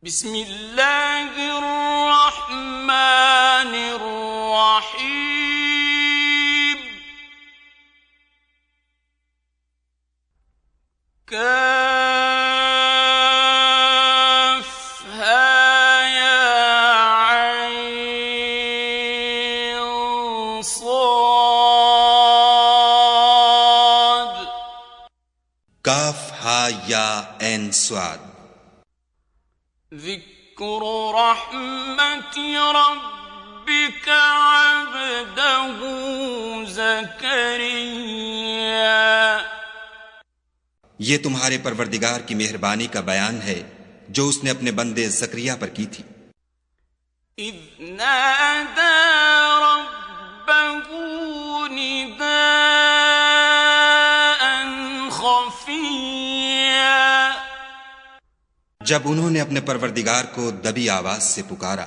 بسم اللہ الرحمن الرحیم کافہا یا عین صاد کاف ہا یا عین صاد ذکر رحمت ربک عبدہ زکریا، یہ تمہارے پروردگار کی مہربانی کا بیان ہے جو اس نے اپنے بندے زکریا پر کی تھی۔ اذ نادى ربه نداء خفيا، جب انہوں نے اپنے پروردگار کو دبی آواز سے پکارا،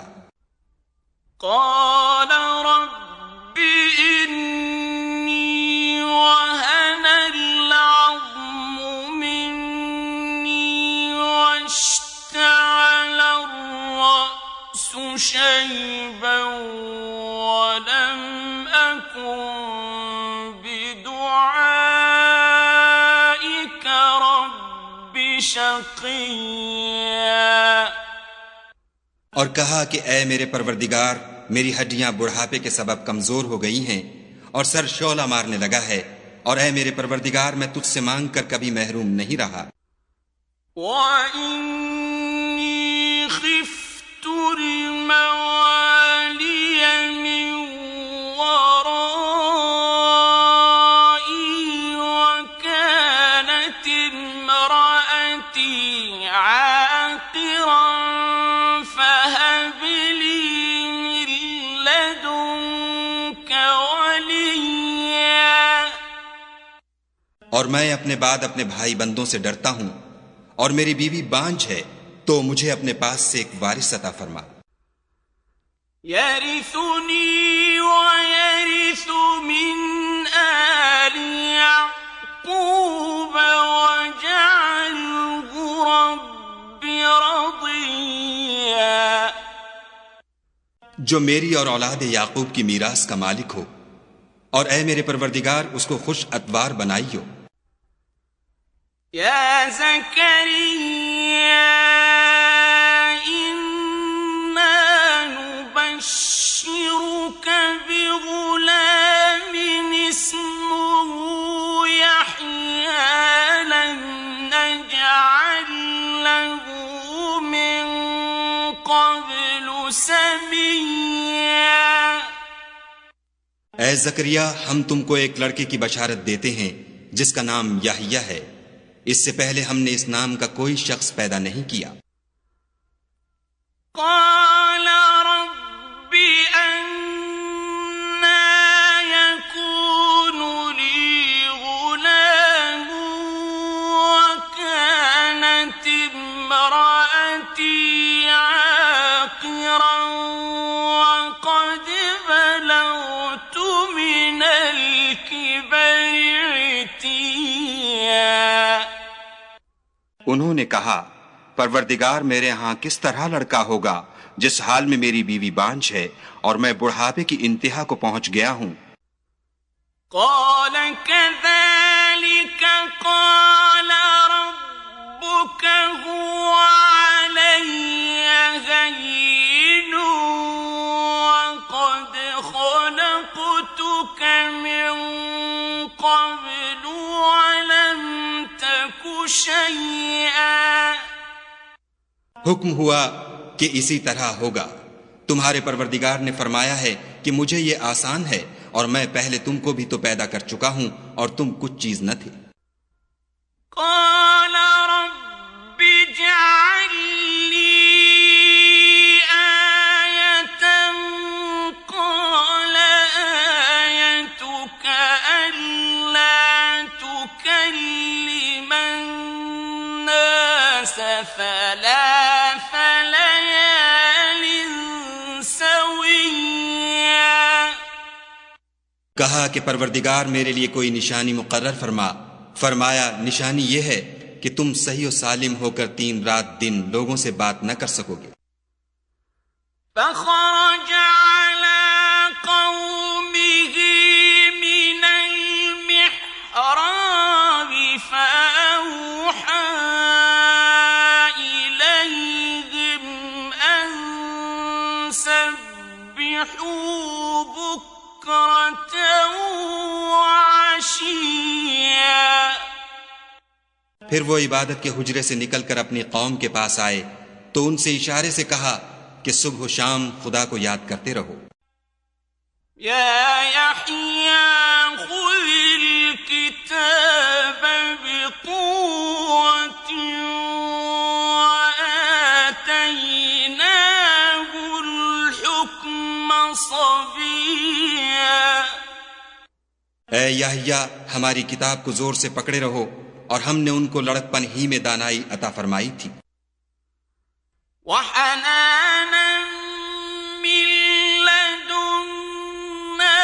قال رب انی وهن العظم مني واشتعل الرأس شيبا ولم أكن بدعائك رب شقيا، اور کہا کہ اے میرے پروردگار، میری ہڈیاں بڑھاپے کے سبب کمزور ہو گئی ہیں اور سر شعلہ مارنے لگا ہے، اور اے میرے پروردگار میں تجھ سے مانگ کر کبھی محروم نہیں رہا۔ وَإِنِّي خِفْتُ الْمَوَالِيَ مِنْ وَرَائِي وَكَانَتِ امْرَأَتِي عَاقِرًا فَهَبْ لِي مِنْ لَدُنْكَ وَلِيًّا، اور میں اپنے بعد اپنے بھائی بندوں سے ڈرتا ہوں، اور میری بیوی بانجھ ہے، تو مجھے اپنے پاس سے ایک وارث عطا فرما۔ يَرِثُنِي وَيَرِثُ مِنْ آلِ يَعْقُوبَ وَاجْعَلْهُ رَبِّ رَضِيًّا، جو میری اور اولاد یعقوب کی میراث کا مالک ہو، اور اے میرے پروردگار اس کو خوش اتوار بنائیو۔ يا زكريا إنا نبشرك بغلام اسمه يحيى لم نجعل له من قبل سميا، اے زکریا، ہم تم کو ایک لڑکے کی بشارت دیتے ہیں جس کا نام یحییٰ ہے، اس سے پہلے ہم نے اس نام کا کوئی شخص پیدا نہیں کیا۔ قال رب أنى يكون لي غلام وكانت امرأتي عاقرا وقد بلغت من الكبر عتيا، انہوں نے کہا، پروردگار میرے ہاں کس طرح لڑکا ہوگا جس حال میں میری بیوی بانجھ ہے اور میں بڑھاپے کی انتہا کو پہنچ گیا ہوں۔ قال كذلك قال ربك هو علي هين وقد خلقتك من قبل ولم تك شيئا، حکم ہوا کہ اسی طرح ہوگا، تمہارے پروردگار نے فرمایا ہے کہ مجھے یہ آسان ہے، اور میں پہلے تم کو بھی تو پیدا کر چکا ہوں اور تم کچھ چیز نہ تھے۔ قال رب اجعل لي آية قال آيتك ألا تكلم الناس ثلاث ليال سويا، کہا کہ پروردگار میرے لیے کوئی نشانی مقرر فرما۔ فرمایا، نشانی یہ ہے کہ تم صحیح و سالم ہو کر 3 رات دن لوگوں سے بات نہ کر سکو گے۔ فخرج على قومه من المحراب فأوحى إليهم أن سبحوا بكرة وعشيا۔ پھر وہ عبادت کے حجرے سے نکل کر اپنی قوم کے پاس آئے تو ان سے اشارے سے کہا کہ صبح و شام خدا کو یاد کرتے رہو۔ يا يحيى خذ الكتاب بقوة وآتيناه الحكم صبيا۔ اے یحییٰ ہماری کتاب کو زور سے پکڑے رہو، اور ہم نے ان کو لڑکپن ہی میں دانائی عطا فرمائی تھی۔ وحنانا من لدنا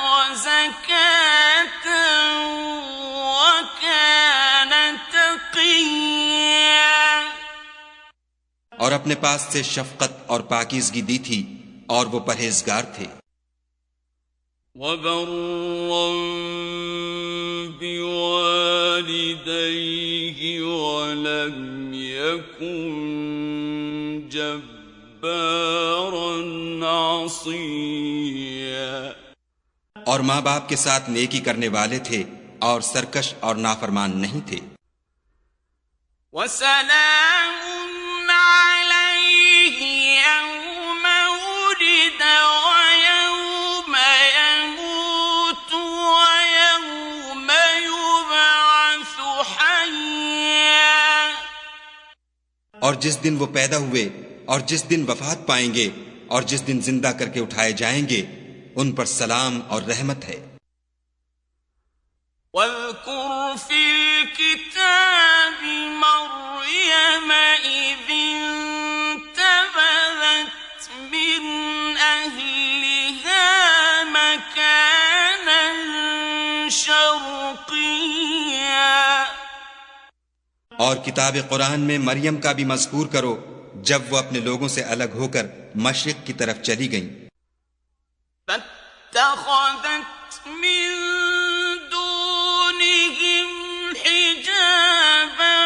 وزكاة وكان تقيا۔ اور اپنے پاس سے شفقت اور پاکیزگی دی تھی اور وہ پرہیزگار تھے۔ وبرا بوالديه ولم يكن جبارا عصيا۔ اور ماں باپ کے ساتھ نیکی کرنے والے تھے اور سرکش اور نافرمان نہیں تھے۔ وسلام عليه يوم ولد ويوم يموت ويوم يبعث حيا۔ اور جس دن وہ پیدا ہوئے اور جس دن وفات پائیں گے اور جس دن زندہ کر کے اٹھائے جائیں گے ان پر سلام اور رحمت ہے۔ واذكر في الكتاب مريم إذ انتبذت من أهلها مكانا شرقيا۔ اور کتاب قرآن میں مریم کا بھی مذکور کرو جب وہ اپنے لوگوں سے الگ ہو کر مشرق کی طرف چلی گئیں۔ فاتخذت من دونهم حجابا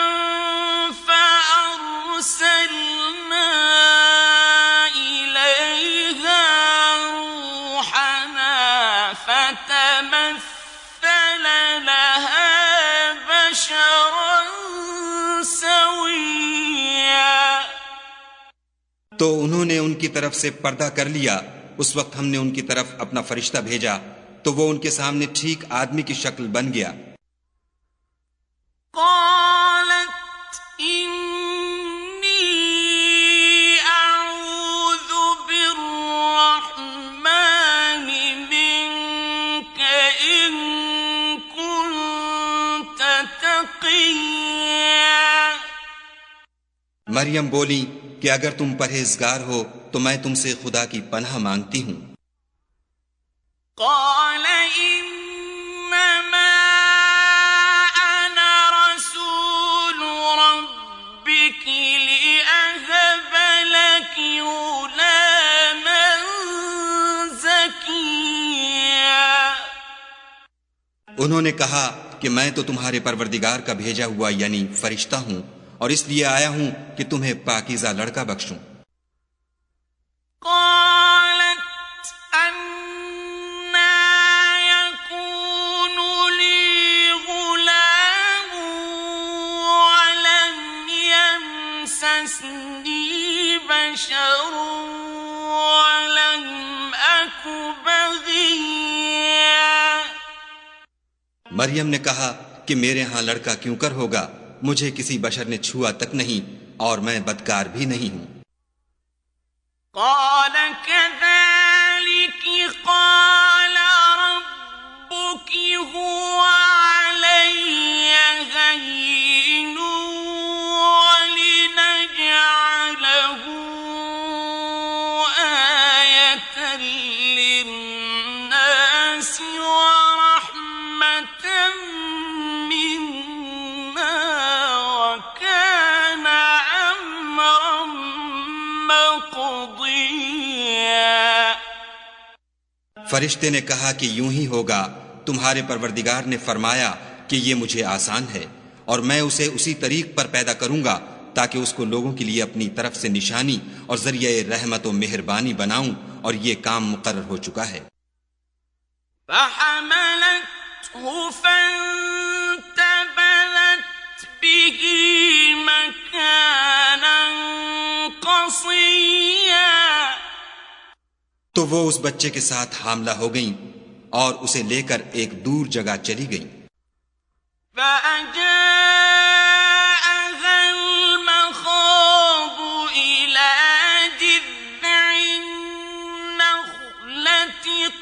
فأرسلنا إليها روحنا فتمثل لها بشرا سويا۔ تو انہوں نے ان کی طرف سے پردہ کر لیا۔ اس وقت ہم نے ان کی طرف اپنا فرشتہ بھیجا تو وہ ان کے سامنے ٹھیک آدمی کی شکل بن گیا۔ قالت إني أعوذ بالرحمن منك إن كنت تقيا۔ مریم بولی کہ اگر تم پرہیزگار ہو تو میں تم سے خدا کی پناہ مانگتی ہوں۔ قال إنما أنا رسول ربك لأهب لك غلاما زكيا۔ انہوں نے کہا کہ میں تو تمہارے پروردگار کا بھیجا ہوا یعنی فرشتہ ہوں اور اس لیے آیا ہوں کہ تمہیں پاکیزہ لڑکا بخشوں۔ قالت أنى يكون لي غلام ولم يمسسني بشر ولم أك بغيا۔ مریم نے کہا کہ میرے ہاں لڑکا کیوں کر ہوگا، مجھے کسی بشر نے چھوا تک نہیں اور میں بدکار بھی نہیں ہوں۔ قال كذلك قال ربك هو علي هين ولنجعله آية للناس ورحمة منا مرضيا. فرشتے نے کہا کہ یوں ہی ہوگا. تمہارے پروردگار نے فرمایا کہ یہ مجھے آسان ہے، اور میں اسے اسی طریق پر پیدا کروں گا تاکہ اس کو لوگوں کے لیے اپنی طرف سے نشانی اور ذریعہ رحمت و مہربانی بناؤں، اور یہ کام مقرر ہو چکا ہے. فحملته فانتبذت به مكانا قصيا. تو وہ اس بچے کے ساتھ حاملہ ہو گئیں اور اسے لے کر ایک دور جگہ چلی گئیں. فأجاءها المخاض إلى جذع النخلة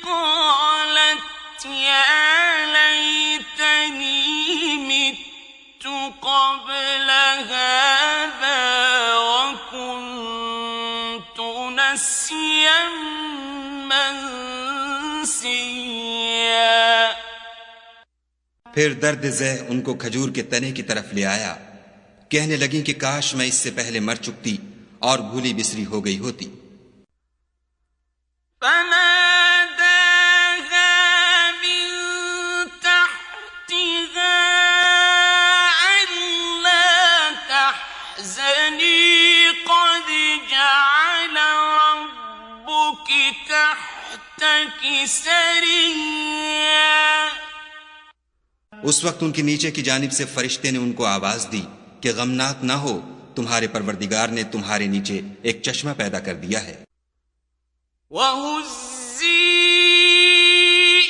قالت يا ليتني مت قبل هذا وكنت نسيا منسيا. پھر درد ذہ ان کو کھجور کے تنے کی طرف لے آیا. کہنے لگیں کہ کاش میں اس سے پہلے مر چکتی اور بھولی بسری ہو گئی ہوتی. فناداها من تحتها ألا تحزني قد جعل ربك تحتك سريا. اس وقت ان کے نیچے کی جانب سے فرشتے نے ان کو آواز دی کہ غمناک نہ ہو، تمہارے پروردگار نے تمہارے نیچے ایک چشمہ پیدا کر دیا ہے. وَهُزِّي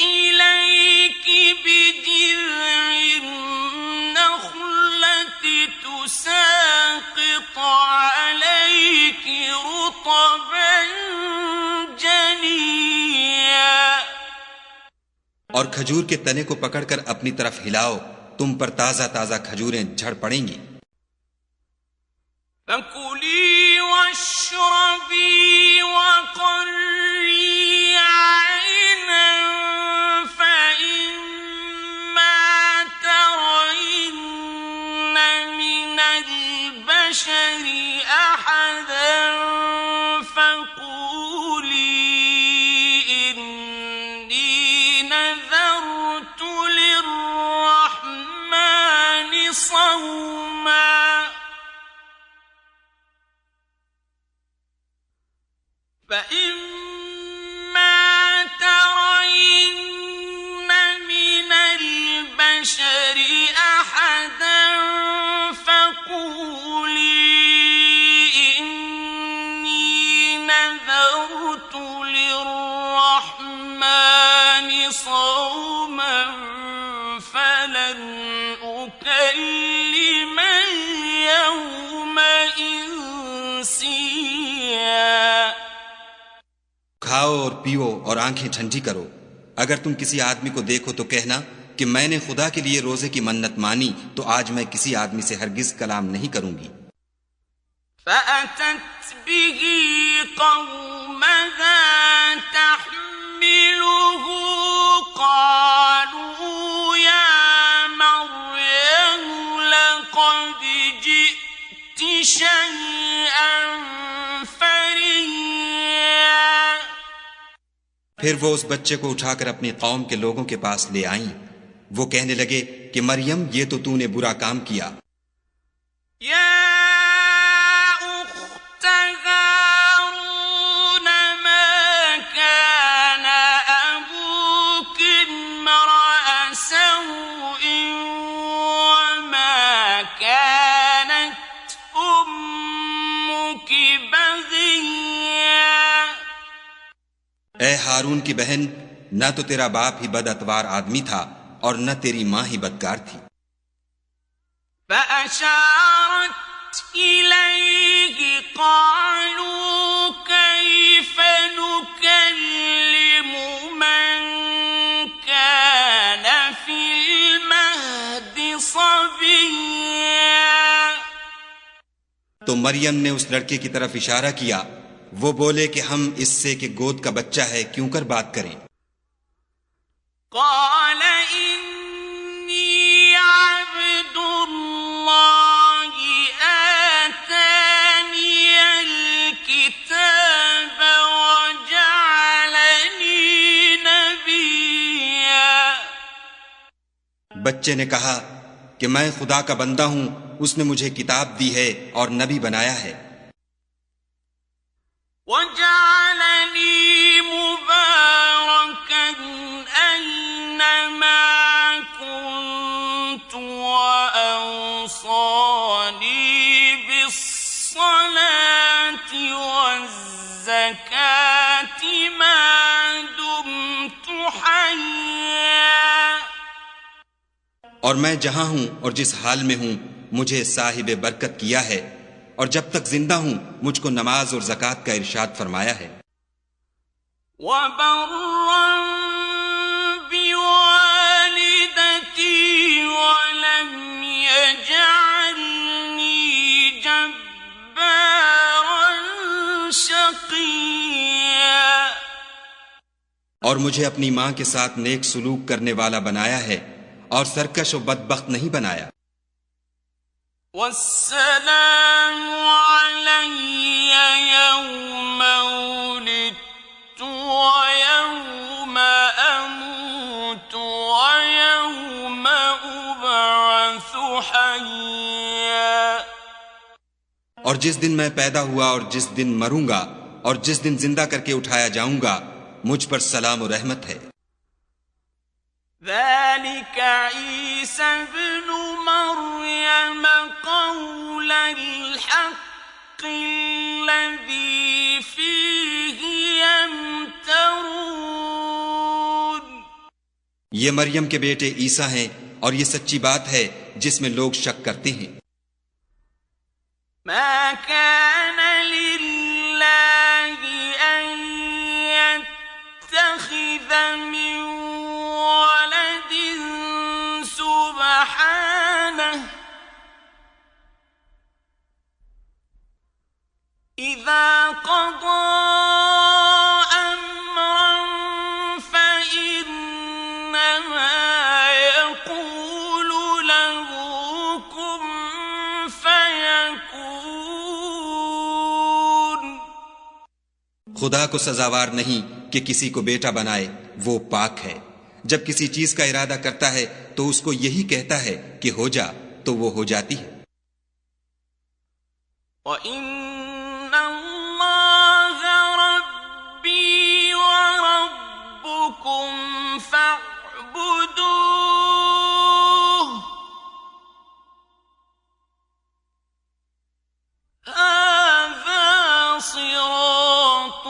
إِلَيْكِ بِجِذْعِ النَّخْلَةِ تُسَاقِطْ عَلَيْكِ رُطَبًا جَنِيًّا. اور کھجور کے تنے کو پکڑ کر اپنی طرف ہلاؤ، تم پر تازہ تازہ کھجوریں جھڑ پڑیں گی. فَكُلِي وَاشْرَبِي وَقَرِّي عَيْنًا فَإِمَّا تَرَيِنَّ مِنَ الْبَشَرِ أَحَدًا فَقُولِي إِنِّي نَذَرْتُ لِلرَّحْمَنِ صَوْمًا. فَإِمَّا تَرَيِنَّ مِنَ الْبَشَرِ أَحَدًا فَقُولِي إِنِّي نَذَرْتُ لِلرَّحْمَنِ صَوْمًا فَلَنْ أُكَلِّمَ الْيَوْمَ إِنسِيًّا. کھاؤ اور پیو اور آنکھیں ٹھنڈی کرو. اگر تم کسی آدمی کو دیکھو تو کہنا کہ میں نے خدا کے لیے روزے کی منت مانی، تو آج میں کسی آدمی سے ہرگز کلام نہیں کروں گی. فَأَتَتْ بِهِ قَوْمَهَا تَحْمِلُهُ قَالُوا يَا مَرْيَمُ لَقَدْ جِئْتِ شَيْئًا فَرِيًّا. پھر وہ اس بچے کو اٹھا کر اپنی قوم کے لوگوں کے پاس لے آئیں. وہ کہنے لگے کہ مریم، یہ تو نے برا کام کیا. یا اخت ہارون ما كان ابوک امرأ سوء وما كانت امک بغیا. اے ہارون کی بہن، نہ تو تیرا باپ ہی بد اتوار آدمی تھا اور نہ تیری ماں ہی بدکار تھی. فأشارت إليه قالوا كيف نكلم من كان في المهد صبيا. تو مریم نے اس لڑکے کی طرف اشارہ کیا. وہ بولے کہ ہم اس سے کہ گود کا بچہ ہے کیوں کر بات کریں. قال إني عبد الله آتاني الكتاب بچے نے کہا کہ میں خدا کا بندہ ہوں، اس نے مجھے کتاب دی ہے اور نبی بنایا ہے۔ وَجَعَلَنِي مُبَارَكًا أَيْنَمَا كُنتُ وَأَوْصَانِي بِالصَّلَاةِ وَالزَّكَاةِ مَا دُمْتُ حَيًّا۔ اور میں جہاں ہوں اور جس حال میں ہوں مجھے صاحب برکت کیا ہے، اور جب تک زندہ ہوں مجھ کو نماز اور زکوٰۃ کا ارشاد فرمایا ہے۔ وَبَرًّا بِوَالِدَتِي وَلَمْ يَجْعَلْنِي جَبَّارًا شَقِيًّا۔ اور مجھے اپنی ماں کے ساتھ نیک سلوک کرنے والا بنایا ہے اور سرکش و بدبخت نہیں بنایا۔ وَالسَّلَامُ عَلَيَّ يَوْمَ وُلِدتُّ وَيَوْمَ أَمُوتُ وَيَوْمَ أُبْعَثُ حَيًّا۔ اور جس دن میں پیدا ہوا اور جس دن مروں گا اور جس دن زندہ کر کے اٹھایا جاؤں گا، مجھ پر سلام و رحمت ہے۔ ذَلِكَ عِيسَى ابْنُ مَرْيَمَ قَوْلَ الْحَقِّ الَّذِي فِيهِ يَمْتَرُونَ۔ یہ مریم کے بیٹے عیسیٰ ہیں اور یہ سچی بات ہے جس میں لوگ شک کرتے ہیں۔ مَا كَانَ لِلَّهِ أَن يَتَّخِذَ مِن وَلَدٍ سُبْحَانَهُ إِذَا قَضَىٰ أَمْرًا فَإِنَّمَا يَقُولُ لَهُ كُن فَيَكُونُ۔ خدا کو سزاوار نہیں کہ کسی کو بیٹا بنائے، وہ پاک ہے۔ جب کسی چیز کا ارادہ کرتا ہے تو اس کو یہی کہتا ہے کہ ہو جا، تو وہ ہو جاتی ہے۔ وَإِنَّ اللَّهَ رَبِّي وَرَبُّكُمْ فَاعْبُدُوهُ هَٰذَا صِرَاطٌ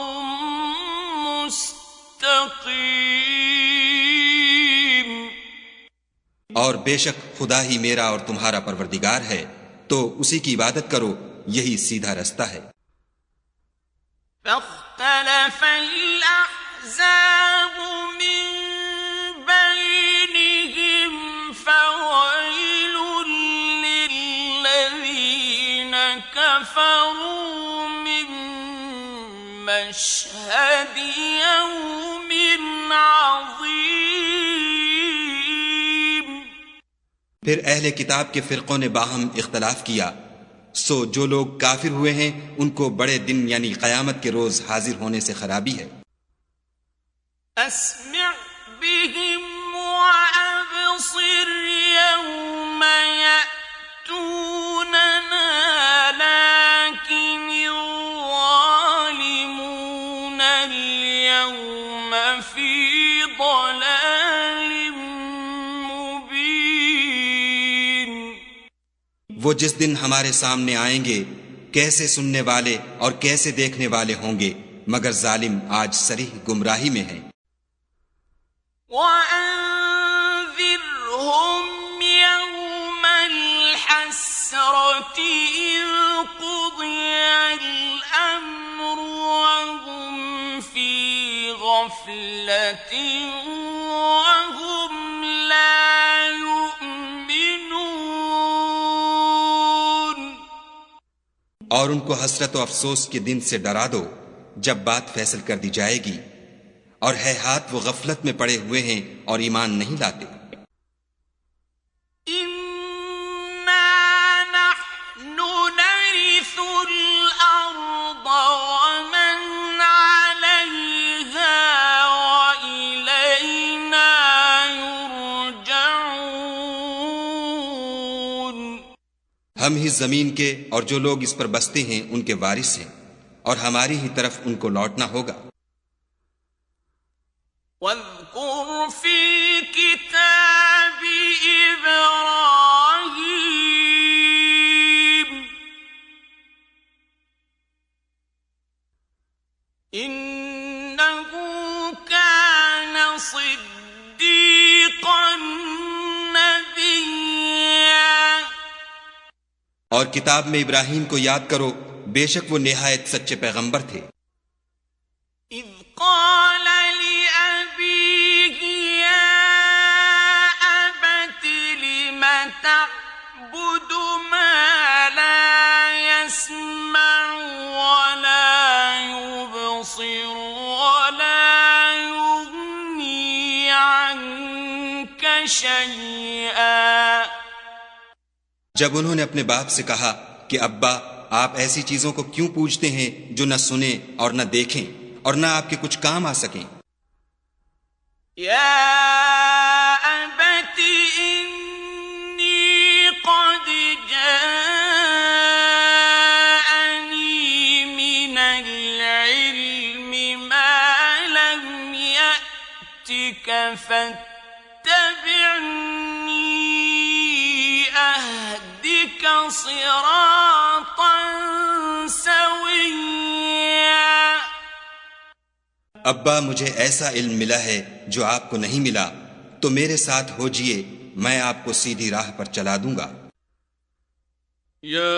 مُّسْتَقِيمٌ۔ اور بے شک خدا ہی میرا اور تمہارا پروردگار ہے، تو اسی کی عبادت کرو، یہی سیدھا رستہ ہے۔ فاختلف الأحزاب من بينهم فويل للذين كفروا من مشهد يوم عظيم۔ پھر اہل کتاب کے فرقوں نے باہم اختلاف کیا، سو جو لوگ کافر ہوئے ہیں ان کو بڑے دن یعنی قیامت کے روز حاضر ہونے سے خرابی ہے۔ اسمع بهم وأبصر يوم يأتوننا لكن الظالمون اليوم في ضلال مبين۔ وہ جس دن ہمارے سامنے آئیں گے کیسے سننے والے اور کیسے دیکھنے والے ہوں گے، مگر ظالم آج صریح گمراہی میں ہیں۔ وَأَنذِرْهُمْ يَوْمَ الْحَسْرَةِ إِذْ قُضِيَ الْأَمْرُ وَهُمْ فِي غَفْلَةٍ وَهُمْ لَا يُؤْمِنُونَ۔ اور ان کو حسرت و افسوس کے دن سے ڈرا دو جب بات فیصل کر دی جائے گی، اور ہے ہاتھ وہ غفلت میں پڑے ہوئے ہیں اور ایمان نہیں لاتے۔ إِنَّا نَحْنُ نَرِثُ الْأَرْضَ وَمَنْ عَلَيْهَا وَإِلَيْنَا يُرْجَعُونَ۔ ہم ہی زمین کے اور جو لوگ اس پر بستے ہیں ان کے وارث ہیں، اور ہماری ہی طرف ان کو لوٹنا ہوگا۔ وَاذْكُرْ فِي الْكِتَابِ إِبْرَاهِيمَ إِنَّهُ كَانَ صِدِّيقًا نَبِيًّا۔ اور کتاب میں ابراہیم کو یاد کرو، بے شک وہ نہایت سچے پیغمبر تھے۔ اذ قال لأبيه يا أبت لم تعبد ما لا يسمع ولا يبصر ولا يغني عنك شيئا۔ جب انہوں نے اپنے باپ سے کہا کہ ابا، آپ ایسی چیزوں کو کیوں پوجتے ہیں جو نہ سنیں اور نہ دیکھیں اور نہ آپ کے کچھ کام آ سکیں؟ یا ابت انی قد جاءنی من العلم ما لم یأتک فاتبعنی اہدک صراطا سویا۔ ابا، مجھے ایسا علم ملا ہے جو آپ کو نہیں ملا، تو میرے ساتھ ہو جئے، میں آپ کو سیدھی راہ پر چلا دوں گا۔ یا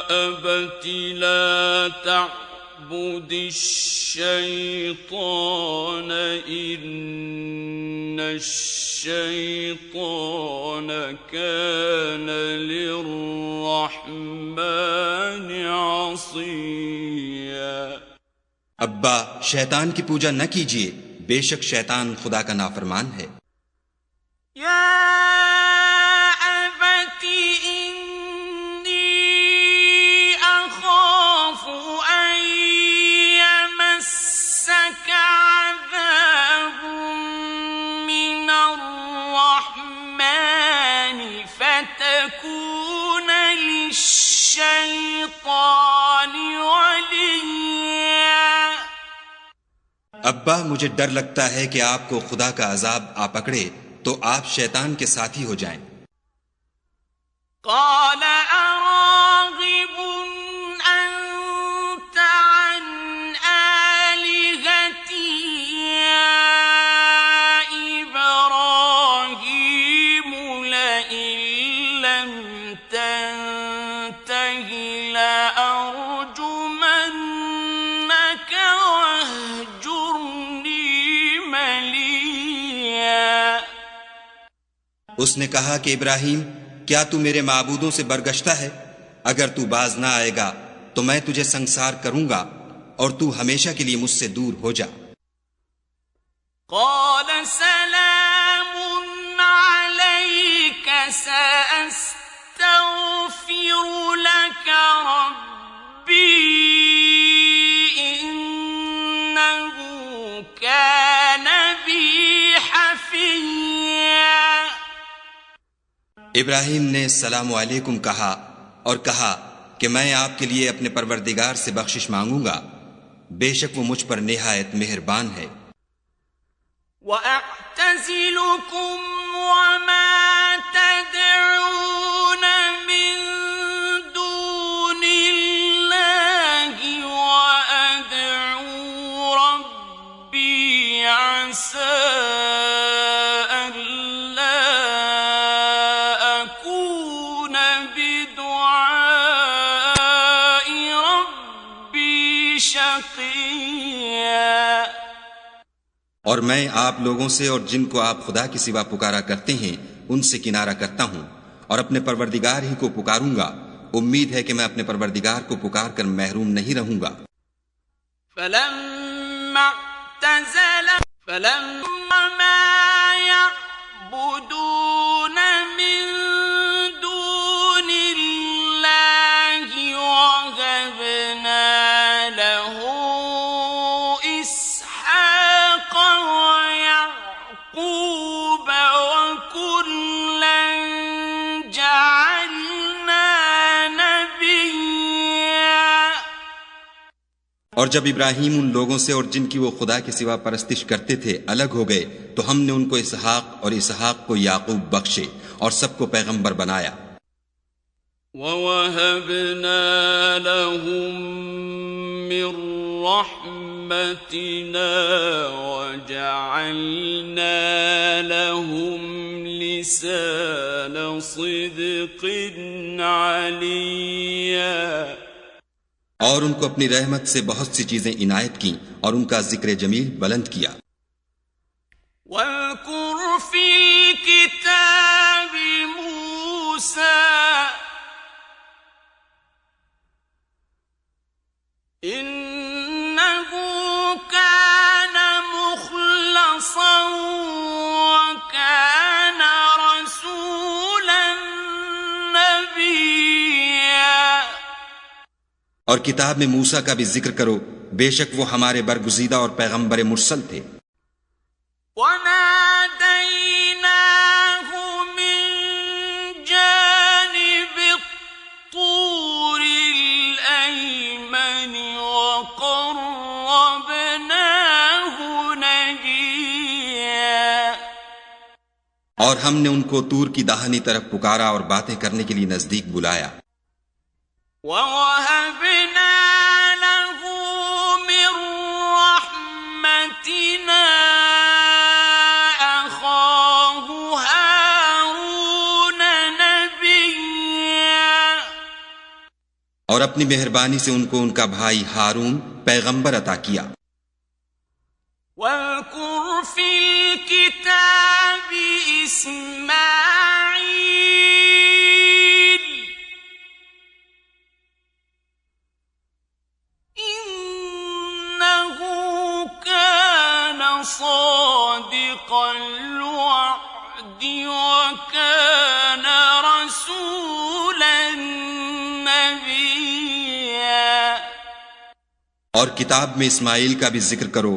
ابت لا تعبد الشیطان ان الشیطان کان للرحمن عصیا۔ ابا، شیطان کی پوجا نہ کیجیے، بے شک شیطان خدا کا نافرمان ہے۔ یا ابت انی اخاف ان یمسک عذاب من الرحمن فتکون للشیطان ولیا۔ ابا، مجھے ڈر لگتا ہے کہ آپ کو خدا کا عذاب آ پکڑے تو آپ شیطان کے ساتھی ہو جائیں۔ قال اراغب انت عن آلهتی یا ابراہیم لئن لم تنتہ لأرجمنک واہجرنی ملیا۔ اس نے کہا کہ ابراہیم، کیا تو میرے معبودوں سے برگشتہ ہے؟ اگر تو باز نہ آئے گا تو میں تجھے سنسار کروں گا اور تو ہمیشہ کے لیے مجھ سے دور ہو جا۔ قال سلام عليك سأستغفر لك ربي إنه كان بي حفيا۔ ابراہیم نے السلام علیکم کہا اور کہا کہ میں آپ کے لیے اپنے پروردگار سے بخشش مانگوں گا، بے شک وہ مجھ پر نہایت مہربان ہے۔ وَأَعْتَزِلُكُمْ وَمَا تَدْعُونَ مِن دُونِ اللَّهِ وَأَدْعُو رَبِّي عَسَىٰ أَلَّا أَكُونَ بِدُعَاءِ رَبِّي شَقِيًّا۔ اور میں آپ لوگوں سے اور جن کو آپ خدا کے سوا پکارا کرتے ہیں ان سے کنارہ کرتا ہوں اور اپنے پروردگار ہی کو پکاروں گا، امید ہے کہ میں اپنے پروردگار کو پکار کر محروم نہیں رہوں گا۔ فَلَمَّا مَا يَعْبُدُونَ مِن دُونِ اللَّهِ وَهَبْنَا لَهُ إِسْحَاقَ وَيَعْقُوبَ وَكُلًّا جَعَلْنَا اور جب ابراہیم ان لوگوں سے اور جن کی وہ خدا کے سوا پرستش کرتے تھے الگ ہو گئے تو ہم نے ان کو اسحاق اور اسحاق کو یعقوب بخشے اور سب کو پیغمبر بنایا. وَوَهَبْنَا لَهُم مِّن رَّحْمَتِنَا وَجَعَلْنَا لَهُمْ لِسَانَ صِدْقٍ عَلِيًّا. اور ان کو اپنی رحمت سے بہت سی چیزیں عنایت کیں اور ان کا ذکر جمیل بلند کیا. وَاذْكُرْ فِي الْكِتَابِ مُوسَىٰ إِنَّهُ كَانَ مُخْلَصًا وَكَانَ رَسُولًا نَبِيًّا. اور کتاب میں موسیٰ کا بھی ذکر کرو، بے شک وہ ہمارے برگزیدہ اور پیغمبر مرسل تھے. وَنَادَيْنَاهُ مِن جَانِبِ الطُّورِ الْأَيْمَنِ وَقَرَّبْنَاهُ نَجِيًّا. اور ہم نے ان کو طور کی داہنی طرف پکارا اور باتیں کرنے کے لیے نزدیک بلایا. وَوَهَبْنَا لَهُ مِن رَّحْمَتِنَا أَخَاهُ هَارُونَ نَبِيًّا. اور اپنی مہربانی سے ان کو ان کا بھائی ہارون پیغمبر عطا کیا. وَاذْكُرْ فِي الْكِتَابِ إِسْمَاعِيلَ إِنَّهُ كَانَ صَادِقَ الْوَعْدِ وَكَانَ رَسُولًا نَبِيًّا. اور کتاب میں اسماعیل کا بھی ذکر کرو،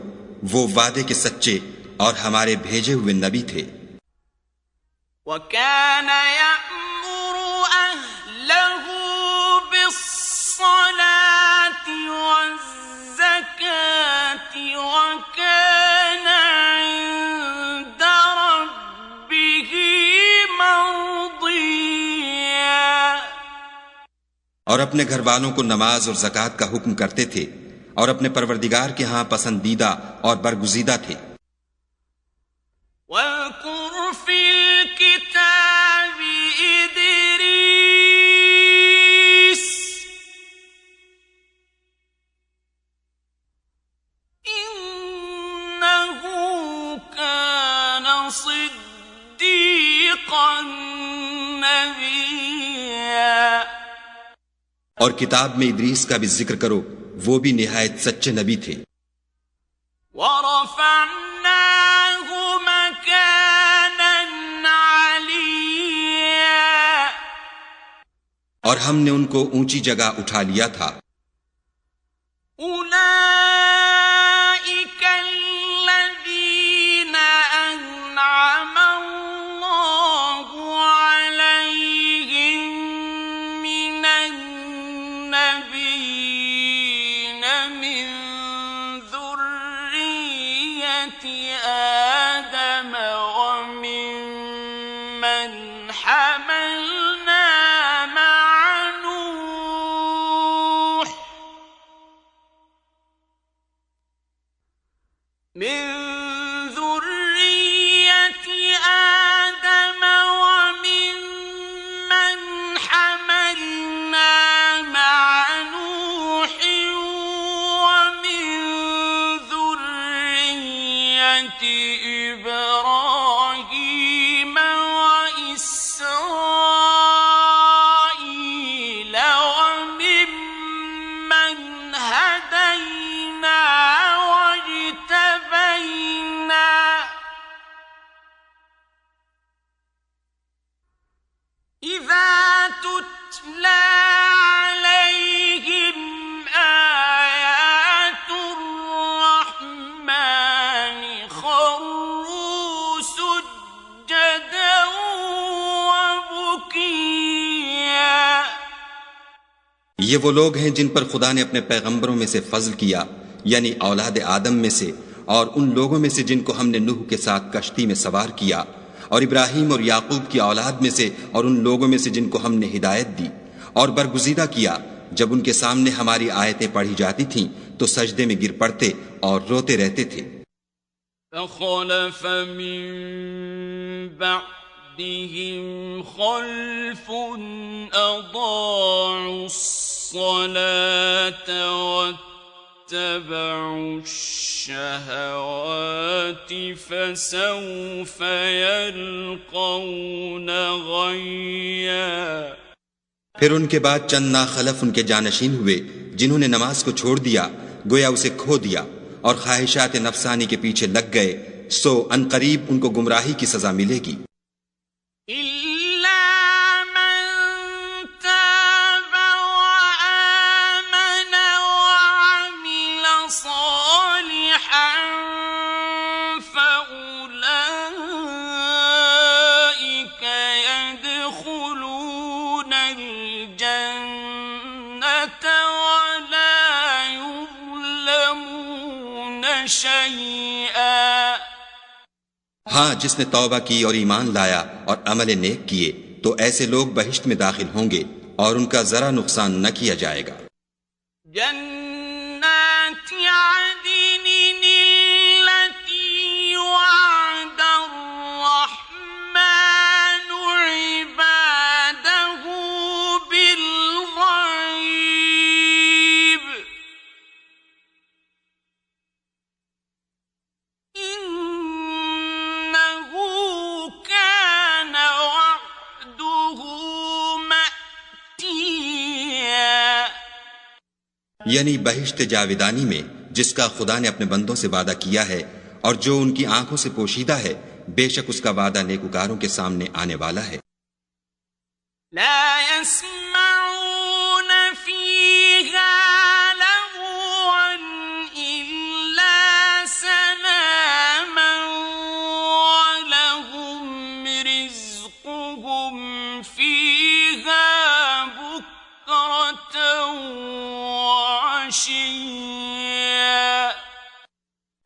وہ وعدے کے سچے اور ہمارے بھیجے ہوئے نبی تھے. وَكَانَ يَأْمُرُ أَهْلَهُ بِالصَّلَاةِ وَالزَّكَاةِ وَكَانَ عِندَ رَبِّهِ مَرْضِيًّا. اور اپنے گھر والوں کو نماز اور زکوٰۃ کا حکم کرتے تھے اور اپنے پروردگار کے ہاں پسندیدہ اور برگزیدہ تھے. وَاذْكُرْ فِي الْكِتَابِ إِدْرِيسَ إِنَّهُ كَانَ صِدِّيقًا نَبِيًّا. اور کتاب میں ادریس کا بھی ذکر کرو، وہ بھی نہایت سچے نبی تھے. وَرَفَعْنَاهُ مَكَانًا عَلِيًّا. اور ہم نے ان کو اونچی جگہ اٹھا لیا تھا. أُولَئِكَ الَّذِينَ أَنْعَمَ اللَّهُ عَلَيْهِمْ مِنَ النَّبِيِّينَ مِن ذُرِّيَّةِ آدَمَ وَمِمَّنْ حَمَلْنَا مَعَ نُوحٍ مِن ذُرِّيَّةِ آدَمَ وَمِمَّنْ حَمَلْنَا مَعَ نُوحٍ وَمِن ذُرِّيَّةِ إِبْرَاهِيمَ وَإِسْرَائِيلَ وَمِمَّنْ هَدَيْنَا وَاجْتَبَيْنَا. إِذَا تُتْلَى عَلَيْهِمْ آيَاتُ الرَّحْمَنِ خَرُّوا یہ وہ لوگ ہیں جن پر خدا نے اپنے پیغمبروں میں سے فضل کیا، یعنی اولاد آدم میں سے، اور ان لوگوں میں سے جن کو ہم نے نوح کے ساتھ کشتی میں سوار کیا، اور ابراہیم اور یعقوب کی اولاد میں سے، اور ان لوگوں میں سے جن کو ہم نے ہدایت دی، اور برگزیدہ کیا جب ان کے سامنے ہماری آیتیں پڑھی جاتی تھیں تو سجدے میں گر پڑتے اور روتے رہتے تھے۔ فخلف من بعدهم خلف أضاعوا الصلاة واتبعوا الشهوات فسوف يلقون غيا۔ پھر ان کے بعد چند ناخلف ان کے جانشین ہوئے جنہوں نے نماز کو چھوڑ دیا، گویا اسے کھو دیا، اور خواہشات نفسانی کے پیچھے لگ گئے، سو ان قریب ان کو گمراہی کی سزا ملے گی۔ ہاں، جس نے توبہ کی اور ایمان لایا اور عمل نیک کیے تو ایسے لوگ بہشت میں داخل ہوں گے اور ان کا ذرا نقصان نہ کیا جائے گا۔ جنات عدن التي وعد الرحمن عباده بالغيب إنه كان وعده مأتيا۔ یعنی بہشت جاودانی میں جس کا خدا نے اپنے بندوں سے وعدہ کیا ہے اور جو ان کی آنکھوں سے پوشیدہ ہے، بے شک اس کا وعدہ نیکوکاروں کے سامنے آنے والا ہے۔ لا يسمعون فيها لغوا إلا سلاما ولهم رزقهم فيها بكرة وعشيا۔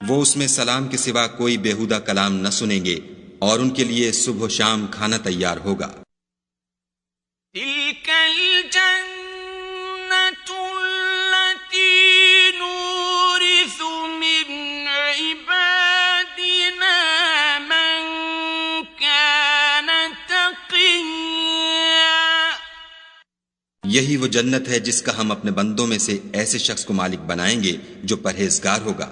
وہ اس میں سلام کے سوا کوئی بیہودہ کلام نہ سنیں گے اور ان کے لیے صبح و شام کھانا تیار ہوگا۔ تلك الجنة التي نورث من عبادنا من كان تقيا۔ یہی وہ جنت ہے جس کا ہم اپنے بندوں میں سے ایسے شخص کو مالک بنائیں گے جو پرہیزگار ہوگا۔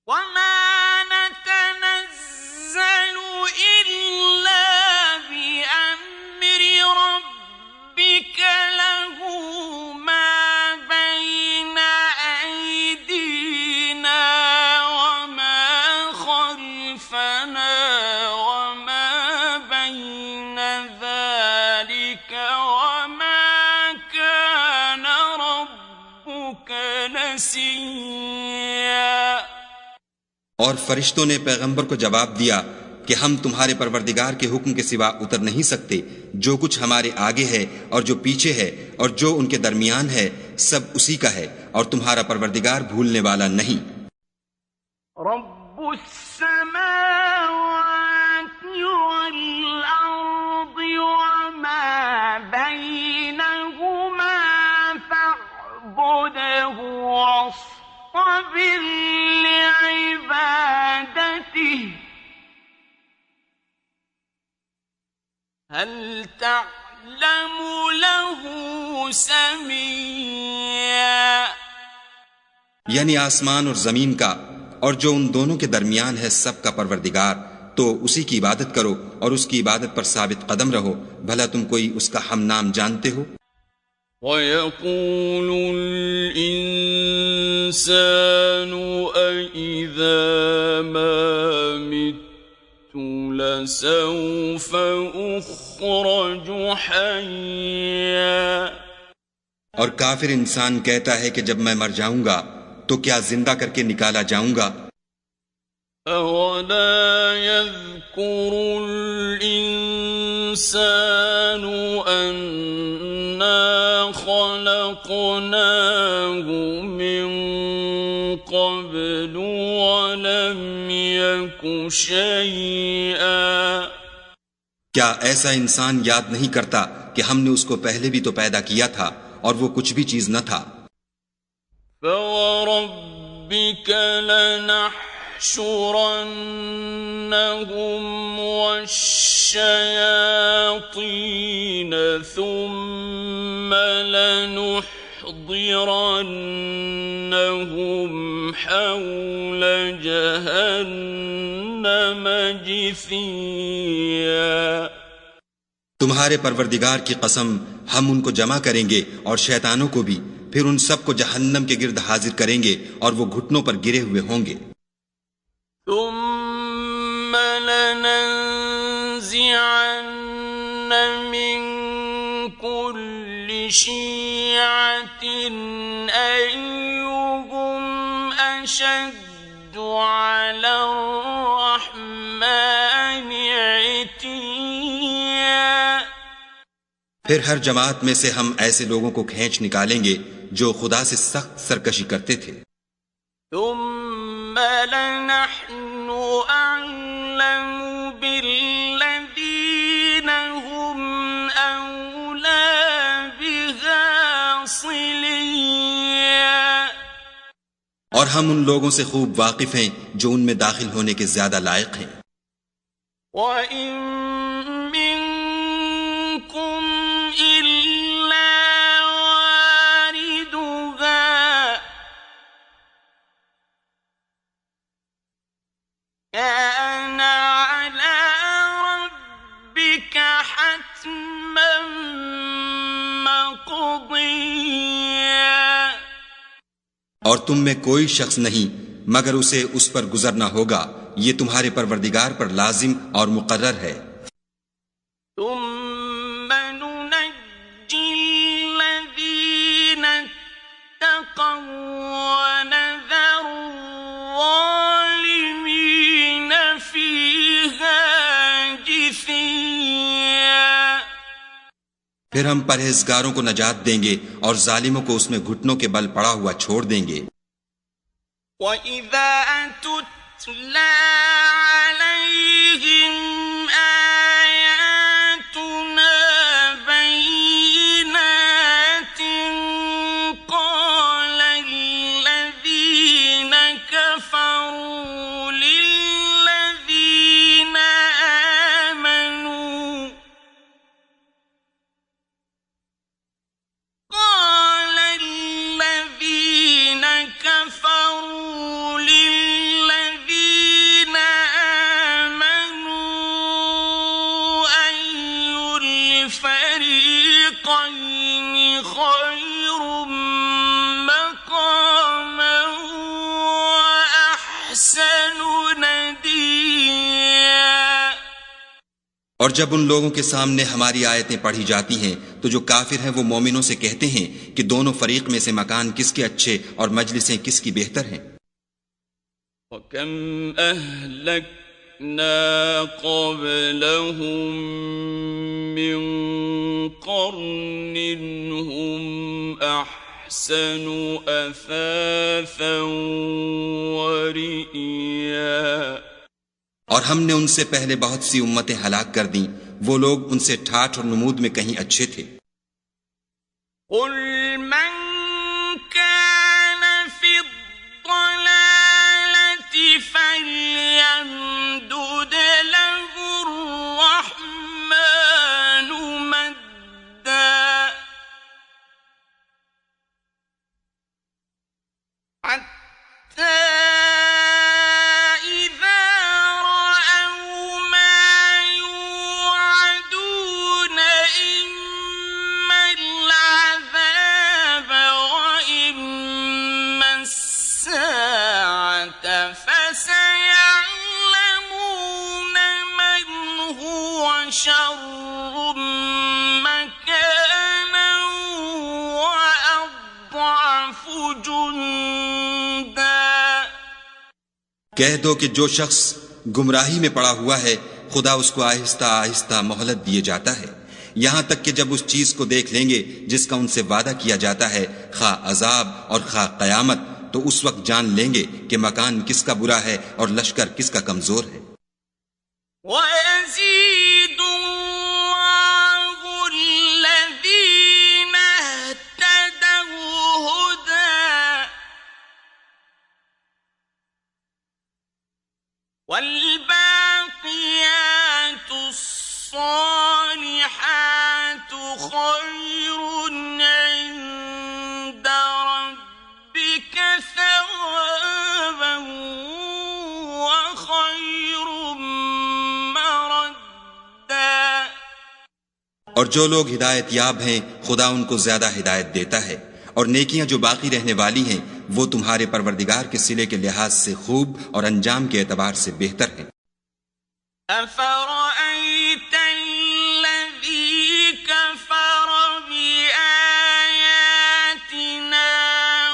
وما نتنزل إلا بأمر ربك له ما بين أيدينا وما خلفنا وما بين ذلك وما كان ربك نسيا۔ اور فرشتوں نے پیغمبر کو جواب دیا کہ ہم تمہارے پروردگار کے حکم کے سوا اتر نہیں سکتے، جو کچھ ہمارے آگے ہے اور جو پیچھے ہے اور جو ان کے درمیان ہے سب اسی کا ہے، اور تمہارا پروردگار بھولنے والا نہیں۔ رب السماوات والأرض وما بينهما فاعبده واصطبر لعبادته هل تعلم له سميا۔ یعنی آسمان اور زمین کا اور جو ان دونوں کے درمیان ہے سب کا پروردگار، تو اسی کی عبادت کرو اور اس کی عبادت پر ثابت قدم رہو، بھلا تم کوئی اس کا ہم نام جانتے ہو؟ وَيَقُولُ الْإِنسَانُ أَإِذَا مَا مِتُّ لَسَوْفَ أُخْرَجُ حَيًّا۔ اور کافر انسان کہتا ہے کہ جب میں مر جاؤں گا تو کیا زندہ کر کے نکالا جاؤں گا؟ أَوَلَا يَذْكُرُ الْإِنسَانُ أَنَّا خَلَقْنَاهُ خلقناه من قبل ولم يك شيئا. کیا ایسا انسان یاد نہیں کرتا کہ ہم نے اس کو پہلے بھی تو پیدا کیا تھا اور وہ کچھ بھی چیز نہ تھا؟ فَوَرَبِّكَ لَنَحْشُرَنَّهُمْ وَالشَّيَاطِينَ ثُمَّ لَنُحْضِرَنَّهُمْ حَوْلَ جَهَنَّمَ جِثِيًّا. تمہارے پروردگار کی قسم ہم ان کو جمع کریں گے اور شیطانوں کو بھی، پھر ان سب کو جہنم کے گرد حاضر کریں گے اور وہ گھٹنوں پر گرے ہوئے ہوں گے. ثم لننزعن من كل شيعة أيهم أشد على الرحمن عتيا. پھر ہر جماعت میں سے ہم ایسے لوگوں کو کھینچ نکالیں گے جو خدا سے سخت سرکشی کرتے تھے. ثم لنحن أعلم بالذين هم أولى بها صليا. اور ہم ان لوگوں سے خوب واقف ہیں جو ان میں داخل ہونے کے زیادہ لائق ہیں. وَإِن مِّنكُمْ إِلَّا وَارِدُهَا كَانَ عَلَى رَبِّكَ حَتْمًا مَّقْضِيًّا. اور تم میں کوئی شخص نہیں مگر اسے اس پر گزرنا ہوگا، یہ تمہارے پروردگار پر لازم اور مقرر ہے. ثم ننجي الذين اتقوا ونذر الظالمين فيها جثيا. پھر ہم پرہیزگاروں کو نجات دیں گے اور ظالموں کو اس میں گھٹنوں کے بل پڑا ہوا چھوڑ دیں گے. وَإِذَا تُتْلَى عَلَيْهِمْ آيَاتُنَا بَيِّنَاتٍ قَالَ الَّذِينَ كَفَرُوا لِلَّذِينَ آمَنُوا أَيُّ الْفَرِيقَيْنِ خَيْرٌ مَّقَامًا وَأَحْسَنُ نَدِيًّا. اور جب ان لوگوں کے سامنے ہماری آیتیں پڑھی جاتی ہیں تو جو کافر ہیں وہ مومنوں سے کہتے ہیں کہ دونوں فریق میں سے مکان کس کے اچھے اور مجلسیں کس کی بہتر ہیں. وَكَمْ أَهْلَكْنَا قَبْلَهُمْ مِنْ قَرْنٍ هُمْ أَحْسَنُ أَثَاثًا وَرِئِيًّا. اور ہم نے ان سے پہلے بہت سی امتیں ہلاک کر دیں، وہ لوگ ان سے ٹھاٹھ اور نمود میں کہیں اچھے تھے. قُلْ مَنْ كَانَ فِي الضَّلَالَةِ فَلْيَمْدُدْ لَهُ الرَّحْمَنُ مَدًّا حَتَّى فسيعلمون من هو شر مكانا وأضعف جندا. کہہ دو کہ جو شخص گمراہی میں پڑا ہوا ہے خدا اس کو آہستہ آہستہ مہلت دیے جاتا ہے، یہاں تک کہ جب اس چیز کو دیکھ لیں گے جس کا ان سے وعدہ کیا جاتا ہے، خواہ عذاب اور خواہ قیامت، تو اس وقت جان لیں گے کہ مکان کس کا برا ہے اور لشکر کس کا کمزور ہے۔ وَيَزِيدُ اللَّهُ الَّذِينَ اهْتَدَوْا هُدًى وَالْبَاقِيَاتُ الصَّالِحَاتُ خَيْرٌ عِندَ رَبِّكَ ثَوَابًا وَخَيْرٌ مَّرَدًّا۔ اور جو لوگ ہدایت یاب ہیں خدا ان کو زیادہ ہدایت دیتا ہے، اور نیکیاں جو باقی رہنے والی ہیں وہ تمہارے پروردگار کے صلے کے لحاظ سے خوب اور انجام کے اعتبار سے بہتر ہیں۔ أَفَرَأَيْتَ الَّذِي كَفَرَ بِآيَاتِنَا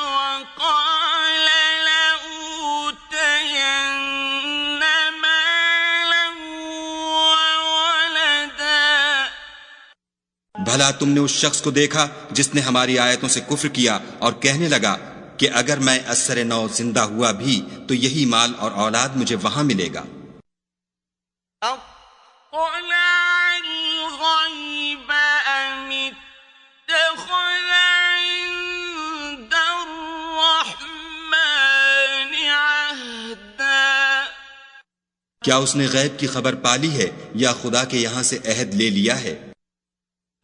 وَقَالَ لَأُوتَيَنَّ مَالًا وَوَلَدًا۔ بھلا تم نے اس شخص کو دیکھا جس نے ہماری آیتوں سے کفر کیا اور کہنے لگا کہ اگر میں اثر نو زندہ ہوا بھی تو یہی مال اور اولاد مجھے وہاں ملے گا۔ اطلع الغیب ام اتخذ عند الرحمن عہدا۔ کیا اس نے غیب کی خبر پالی ہے یا خدا کے یہاں سے عہد لے لیا ہے؟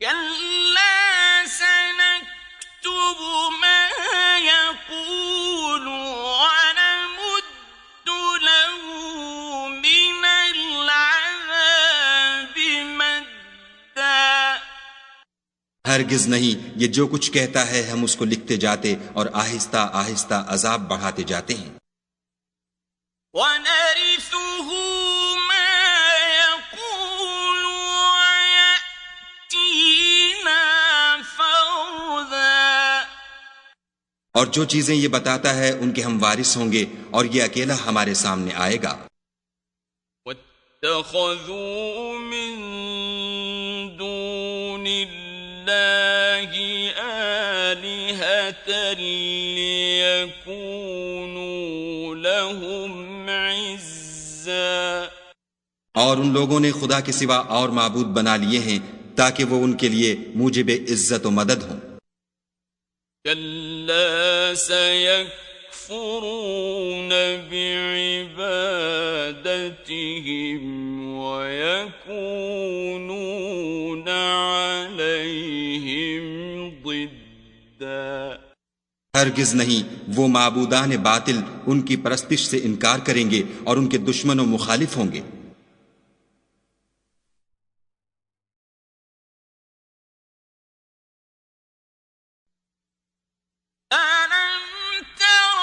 کلا سنکتب ما یقول ونمد له من العذاب مدا۔ ہرگز نہیں، یہ جو کچھ کہتا ہے ہم اس کو لکھتے جاتے اور آہستہ آہستہ عذاب بڑھاتے جاتے ہیں۔ وَنَرِثُهُ مَا يَقُولُ وَيَأْتِينَا فَرْدًا۔ اور جو چیزیں یہ بتاتا ہے ان کے ہم وارث ہوں گے اور یہ اکیلا ہمارے سامنے آئے گا۔ وَاتَّخَذُوا مِن دُونِ اللَّهِ آلِهَةً لِيَكُونُوا لَهُمْ عِزًّا۔ اور ان لوگوں نے خدا کے سوا اور معبود بنا لیے ہیں تاکہ وہ ان کے لیے موجب عزت و مدد ہوں۔ كلا سيكفرون بعبادتهم ويكونون عليهم ضدا۔ ہرگز نہیں، وہ معبودان باطل ان کی پرستش سے انکار کریں گے اور ان کے دشمن و مخالف ہوں گے۔ أَلَمْ تَرَ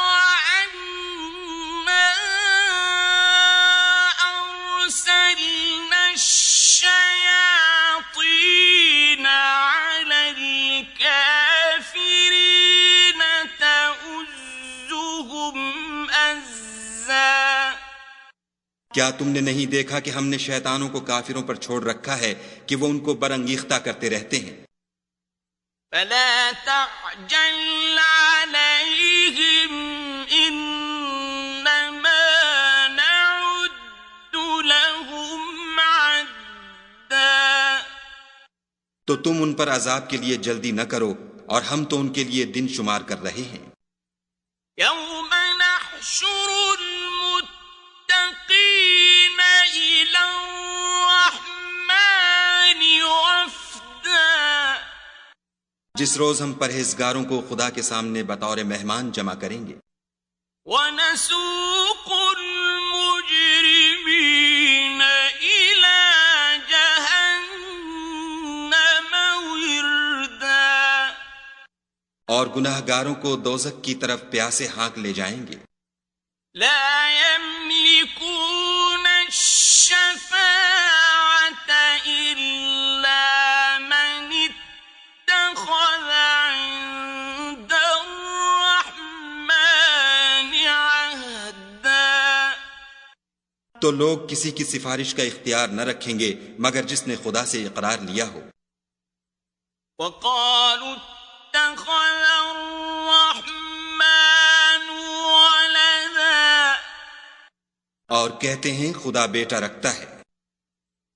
أَنَّا أَرْسَلْنَا الشَّيَاطِينَ عَلَى الْكَافِرِينَ تَؤُزُّهُمْ أَزًّا۔ کیا تم نے نہیں دیکھا کہ ہم نے شیطانوں کو کافروں پر چھوڑ رکھا ہے کہ وہ ان کو برانگیختہ کرتے رہتے ہیں؟ فَلَا تَعْجَلْ عَلَيْهِمْ إِنَّمَا نَعُدُّ لَهُمْ عَدًّا۔ تو تم ان پر عذاب کے لیے جلدی نہ کرو، اور ہم تو ان کے لیے دن شمار کر رہے ہیں۔ يَوْمَ نَحْشُرُ الْمُتَّقِينَ إِلَى الرَّحْمَنِ وَفْدًا۔ جس روز ہم پرہیزگاروں کو خدا کے سامنے بطور مہمان جمع کریں گے۔ وَنَسُوقُ الْمُجْرِمِينَ إِلَى جَهَنَّمَ وِرْدًا۔ اور گناہ گاروں کو دوزخ کی طرف پیاسے ہانک لے جائیں گے۔ لا يملكون الشفاعة إلا من اتخذ عند الرحمن عهدا۔ تو لوگ کسی کی سفارش کا اختیار نہ رکھیں گے مگر جس نے خدا سے اقرار لیا ہو۔ وقالوا اتخذ الرحمن ولدا اور کہتے ہیں خدا بیٹا رکھتا ہے.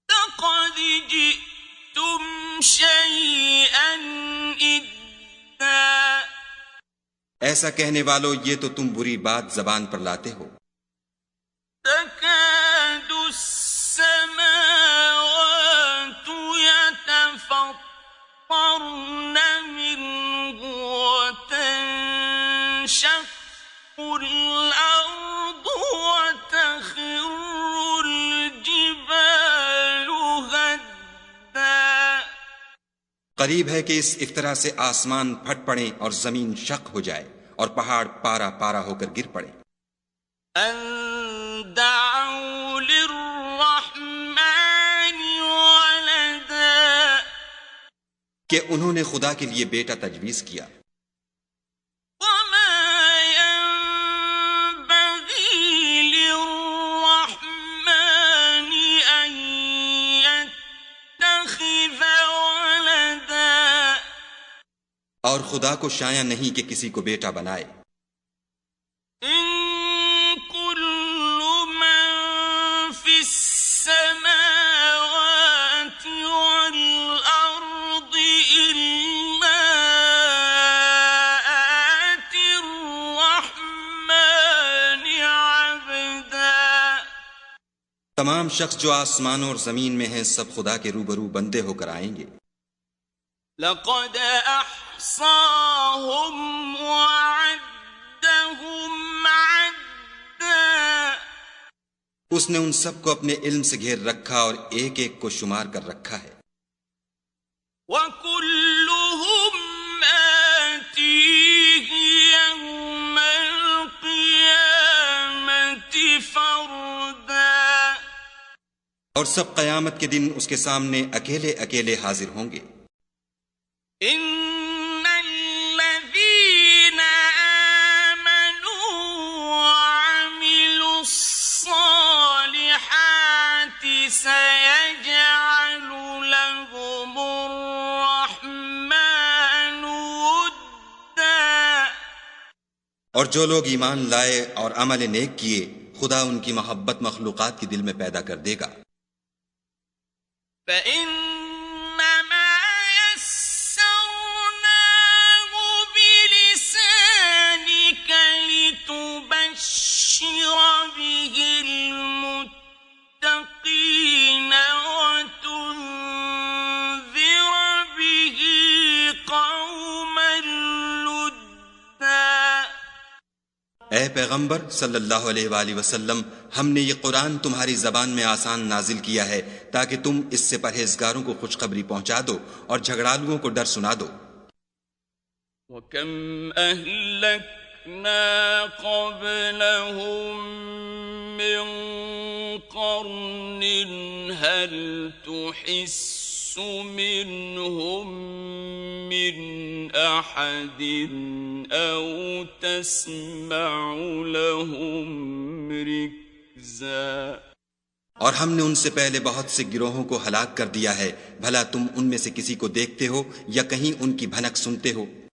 لقد جئتم شيئا إدا ایسا کہنے والو یہ تو تم بری بات زبان پر لاتے ہو. تكاد السماوات يتفطرن منه وتنشق الأرض وتخر الجبال هدا قریب ہے کہ اس افطرا سے آسمان پھٹ پڑیں اور زمین شق ہو جائے اور پہاڑ پارا پارا ہو کر گر پڑے. أن دعوا للرحمن ولدا کہ انہوں نے خدا کے لیے بیٹا تجویز کیا. وما ينبغي للرحمن أن يتخذ ولدا اور خدا کو شایع نہیں کہ کسی کو بیٹا بنائے. إن كل من في السماوات والأرض إلا آتي الرحمن عبدا تمام شخص جو آسمانوں اور زمین میں ہیں سب خدا کے روبرو بندے ہو کر آئیں گے. لقد أحصاهم وعدهم عدا اس نے ان سب کو اپنے علم سے گھیر رکھا اور ایک ایک کو شمار کر رکھا ہے. وكلهم آتيه يوم القيامة فردا اور سب قیامت کے دن اس کے سامنے اکیلے اکیلے حاضر ہوں گے. إن الذين آمنوا وعملوا الصالحات سيجعل لهم الرحمن ودا اور جو لوگ ایمان لائے اور عمل نیک کیے خدا ان کی محبت مخلوقات کے دل میں پیدا کر دے گا. فإنما يسرناه بلسانك لتبشر به المتقين وتنذر به قوما لدا اے پیغمبر صلی اللہ علیہ وآلہ وسلم ہم نے یہ قرآن تمہاری زبان میں آسان نازل کیا ہے تاکہ تم اس سے پرہیزگاروں کو خوشخبری پہنچا دو اور جھگڑالوؤں کو ڈر سنا دو. وَكَمْ أَهْلَكْنَا قَبْلَهُمْ مِنْ قَرْنٍ هَلْ تُحِسُّ مِنْهُمْ مِنْ أَحَدٍ أَوْ تَسْمَعُ لَهُمْ رِكْزًا اور ہم نے ان سے پہلے بہت سے گروہوں کو ہلاک کر دیا ہے بھلا تم ان میں سے کسی کو دیکھتے ہو یا کہیں ان کی بھنک سنتے ہو.